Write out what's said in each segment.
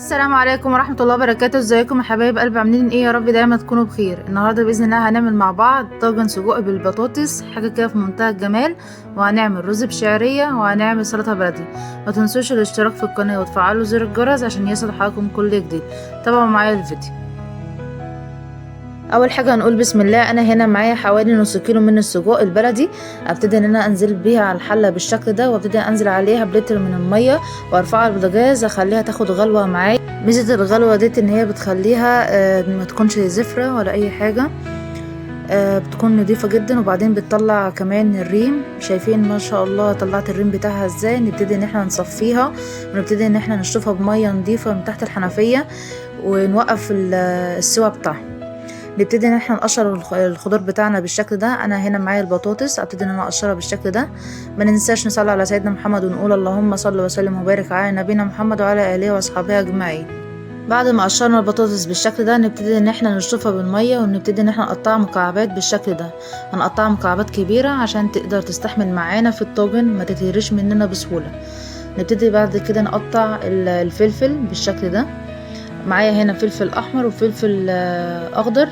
السلام عليكم ورحمة الله وبركاته. ازيكم يا حبايب قلبي؟ عاملين ايه؟ يا رب دايما تكونوا بخير. النهارده باذن الله هنعمل مع بعض طاجن سجق بالبطاطس، حاجه كده في منتهى الجمال. وهنعمل رز بشعريه وهنعمل سلطه بلدي. ما تنسوش الاشتراك في القناه وتفعلوا زر الجرس عشان يصل حضراتكم كل جديد. تابعوا معايا الفيديو. اول حاجه هنقول بسم الله. انا هنا معايا حوالي نص كيلو من السجق البلدي. ابتدي ان انا انزل بيها على الحله بالشكل ده، وابتدي انزل عليها بلتر من الميه وارفعها على البوتاجاز اخليها تاخد غلوه معايا. ميزه الغلوه ديت ان هي بتخليها ما تكونش زفره ولا اي حاجه، بتكون نضيفه جدا. وبعدين بتطلع كمان الريم، شايفين ما شاء الله طلعت الريم بتاعها ازاي. نبتدي ان احنا نصفيها ونبتدي ان احنا نشطفها بميه نضيفه من تحت الحنفيه ونوقف السوا بتاعها. نبتدي ان احنا نقشر الخضار بتاعنا بالشكل ده. انا هنا معايا البطاطس، ابتدي ان انا اقشرها بالشكل ده. ما ننساش نصلي على سيدنا محمد ونقول اللهم صل وسلم وبارك على نبينا محمد وعلى اله واصحابه اجمعين. بعد ما قشرنا البطاطس بالشكل ده نبتدي ان احنا نشطفها بالميه ونبتدي ان احنا نقطعها مكعبات بالشكل ده. هنقطعها مكعبات كبيره عشان تقدر تستحمل معانا في الطاجن، ما تتهرش مننا بسهوله. نبتدي بعد كده نقطع الفلفل بالشكل ده. معايا هنا فلفل احمر وفلفل اخضر،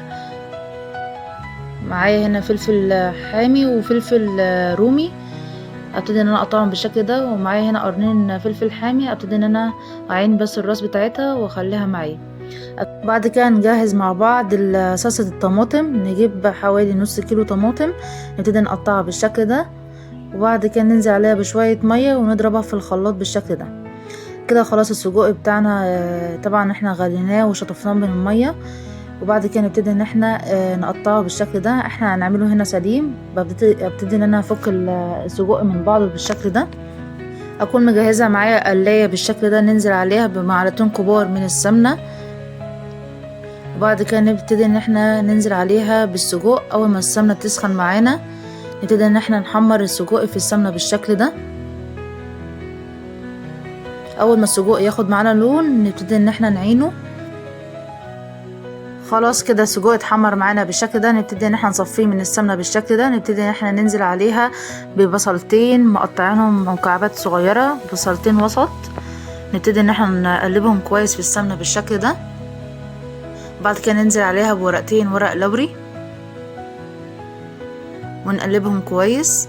معايا هنا فلفل حامي وفلفل رومي. ابتدي ان انا اقطعهم بالشكل ده. ومعايا هنا قرنين فلفل حامي، ابتدي ان انا اعين بس الراس بتاعتها واخليها معايا. بعد كده نجهز مع بعض صلصه الطماطم. نجيب حوالي نص كيلو طماطم، نبتدي نقطعها بالشكل ده. وبعد كده ننزل عليها بشويه ميه ونضربها في الخلاط بالشكل ده. كده خلاص السجق بتاعنا طبعا احنا غليناه وشطفناه من الميه. وبعد كده نبتدي ان احنا نقطعه بالشكل ده. احنا هنعمله هنا سليم. ابتدي ان انا افك السجق من بعضه بالشكل ده. اكون مجهزه معايا قلايه بالشكل ده، ننزل عليها بمعلقتين كبار من السمنه. وبعد كده نبتدي ان احنا ننزل عليها بالسجق. اول ما السمنه تسخن معانا نبتدي ان احنا نحمر السجق في السمنه بالشكل ده. اول ما السجق ياخد معانا لون نبتدي ان احنا نعينه. خلاص كده السجق اتحمر معانا بالشكل ده. نبتدي ان احنا نصفيه من السمنه بالشكل ده. نبتدي ان احنا ننزل عليها ببصلتين مقطعينهم مكعبات صغيره، بصلتين وسط. نبتدي ان احنا نقلبهم كويس في السمنه بالشكل ده. بعد كده ننزل عليها بورقتين ورق لوري ونقلبهم كويس.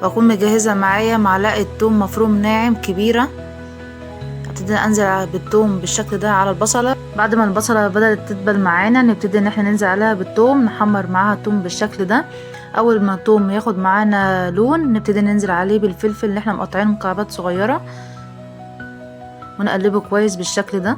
واكون مجهزه معايا معلقه توم مفروم ناعم كبيره. ابتدي انزل بالثوم بالشكل ده على البصله. بعد ما البصله بدات تدبل معانا نبتدي ان احنا ننزل عليها بالثوم، نحمر معاها الثوم بالشكل ده. اول ما الثوم ياخد معانا لون نبتدي ننزل عليه بالفلفل اللي احنا مقطعينه مكعبات صغيره ونقلبه كويس بالشكل ده.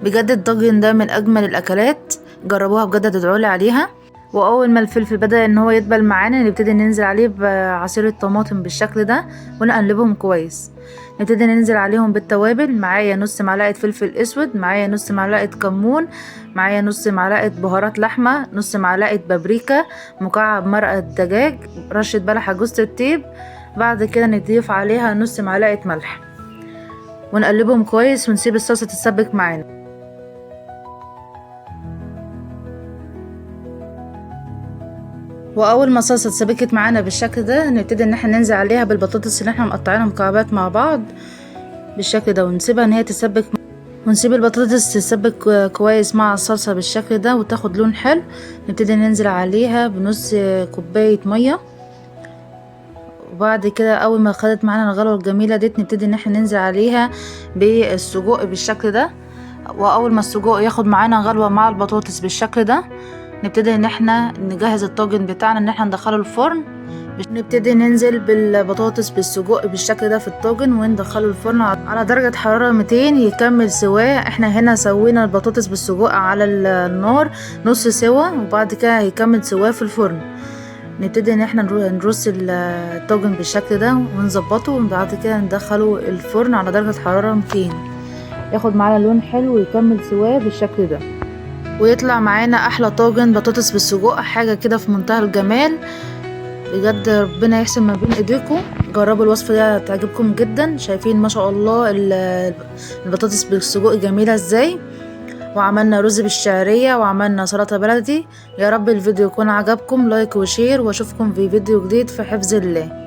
بجد الطاجن ده من اجمل الاكلات، جربوها بجد تدعولي عليها. واول ما الفلفل بدأ ان هو يدبل معانا نبتدي ننزل عليه بعصير الطماطم بالشكل ده ونقلبهم كويس. نبتدي ننزل عليهم بالتوابل. معايا نص معلقه فلفل اسود، معايا نص معلقه كمون، معايا نص معلقه بهارات لحمه، نص معلقه بابريكا، مكعب مرقه دجاج، رشه بلح جوز الطيب. بعد كده نضيف عليها نص معلقه ملح ونقلبهم كويس ونسيب الصلصه تتسبك معانا. واول ما الصلصه اتسبكت معانا بالشكل ده نبتدي ان احنا ننزل عليها بالبطاطس اللي احنا مقطعينها مكعبات مع بعض بالشكل ده، ونسيبها ان هي تتسبك، ونسيب البطاطس تتسبك كويس مع الصلصه بالشكل ده وتاخد لون حلو. نبتدي ننزل عليها بنص كوبايه ميه. وبعد كده اول ما خدت معانا الغلوه الجميله ديت نبتدي ان احنا ننزل عليها بالسجق بالشكل ده. واول ما السجق ياخد معانا غلوه مع البطاطس بالشكل ده نبتدي ان احنا نجهز الطاجن بتاعنا ان احنا ندخله الفرن. نبتدي ننزل بالبطاطس بالسجق بالشكل ده في الطاجن وندخله الفرن على درجة حرارة 200 يكمل سواه. احنا هنا سوينا البطاطس بالسجق على النار نص سوا، وبعد كده هيكمل سواه في الفرن. نبتدي ان احنا نرص الطاجن بالشكل ده ونظبطه، وبعد كده ندخله الفرن على درجة حرارة 200 ياخد معانا لون حلو ويكمل سواه بالشكل ده، ويطلع معانا احلى طاجن بطاطس بالسجق. حاجه كده في منتهى الجمال بجد. ربنا يحسن ما بين ايديكم. جربوا الوصفه دي هتعجبكم جدا. شايفين ما شاء الله البطاطس بالسجق جميله ازاي. وعملنا رز بالشعريه وعملنا سلطه بلدي. يا رب الفيديو يكون عجبكم. لايك وشير واشوفكم في فيديو جديد في حفظ الله.